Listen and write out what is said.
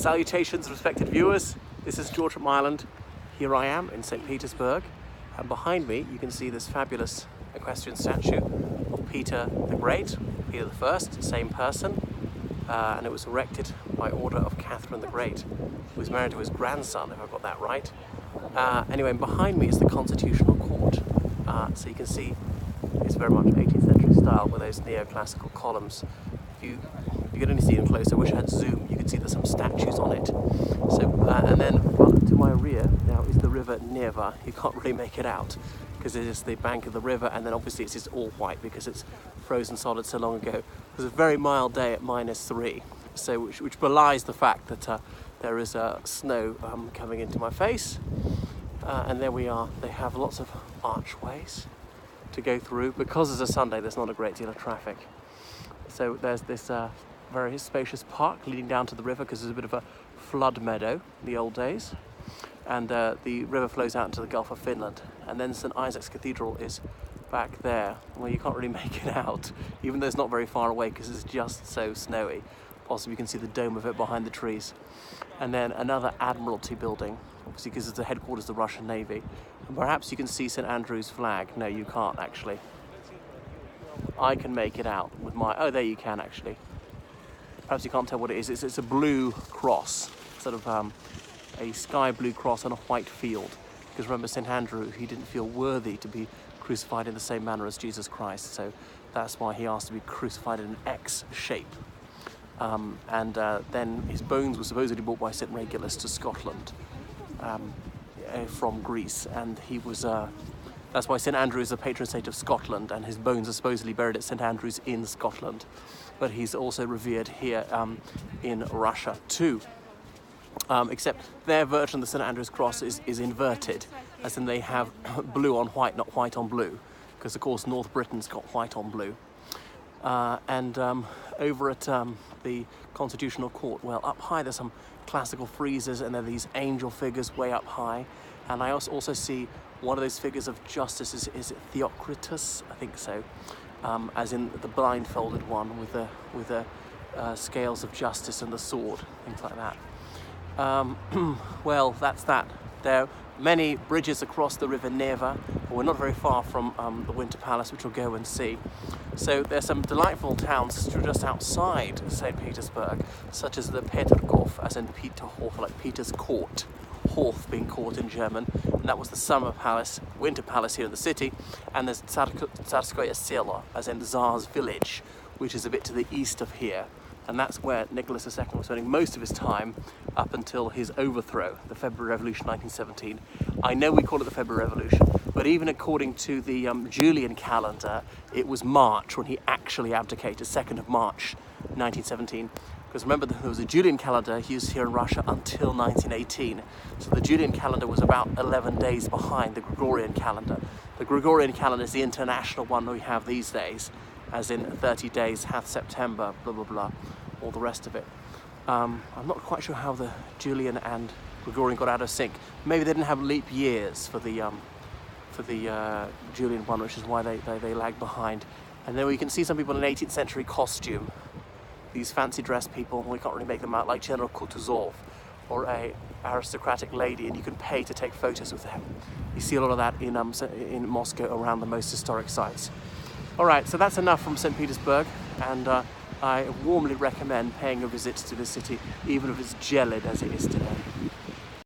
Salutations, respected viewers. This is George from Ireland. Here I am in St. Petersburg, and behind me you can see this fabulous equestrian statue of Peter the Great, Peter the First, same person, and it was erected by order of Catherine the Great, who was married to his grandson, if I've got that right. Anyway, and behind me is the Constitutional Court, so you can see it's very much 18th century style with those neoclassical columns. You could only see them close. I wish I had zoom. You could see there's some statues on it. So, and then to my rear now is the river Neva. You can't really make it out because it is the bank of the river, and then obviously it's just all white because it's frozen solid so long ago. It was a very mild day at -3, so which belies the fact that there is snow coming into my face. And there we are. They have lots of archways to go through. Because it's a Sunday, there's not a great deal of traffic. So there's this very spacious park leading down to the river because there's a bit of a flood meadow in the old days. And the river flows out into the Gulf of Finland. And then St. Isaac's Cathedral is back there. Well, you can't really make it out, even though it's not very far away because it's just so snowy. Possibly you can see the dome of it behind the trees. And then another Admiralty building, obviously because it's the headquarters of the Russian Navy. And perhaps you can see St. Andrew's flag. No, you can't actually. I can make it out with my... Oh, there you can actually. Perhaps you can't tell what it is. It's a blue cross, sort of a sky blue cross on a white field. Because remember, St. Andrew, he didn't feel worthy to be crucified in the same manner as Jesus Christ. So that's why he asked to be crucified in an X shape. Then his bones were supposedly brought by St. Regulus to Scotland from Greece. And he was... That's why St. Andrew is the patron saint of Scotland, and his bones are supposedly buried at St. Andrew's in Scotland. But he's also revered here in Russia too. Except their version of the St. Andrew's cross is inverted, as in they have blue on white, not white on blue, because of course North Britain's got white on blue. Over at the Constitutional Court, well, up high there's some classical friezes, and there are these angel figures way up high. And I also see one of those figures of justice, is it Theocritus? I think so, as in the blindfolded one with the scales of justice and the sword, things like that. Well, that's that. There are many bridges across the river Neva. We're not very far from the Winter Palace, which we'll go and see. So there's some delightful towns just outside St. Petersburg, such as the Peterhof, as in Peterhof, like Peter's Court. Hof being court in German, and that was the summer palace, winter palace here in the city. And there's Tsarskoye Selo, as in the Tsar's village, which is a bit to the east of here, and that's where Nicholas II was spending most of his time up until his overthrow, the February Revolution 1917. I know we call it the February Revolution, but even according to the Julian calendar, it was March when he actually abdicated, 2nd of March 1917. Because remember, there was a Julian calendar used here in Russia until 1918. So the Julian calendar was about 11 days behind the Gregorian calendar. The Gregorian calendar is the international one we have these days, as in 30 days, hath September, blah, blah, blah, all the rest of it. I'm not quite sure how the Julian and Gregorian got out of sync. Maybe they didn't have leap years for the Julian one, which is why they lagged behind. And then we can see some people in an 18th century costume. These fancy dressed people, we can't really make them out, like General Kutuzov or a aristocratic lady, and you can pay to take photos with them. You see a lot of that in Moscow around the most historic sites. All right, so that's enough from St. Petersburg, and I warmly recommend paying a visit to the city, even if it's gelid as it is today.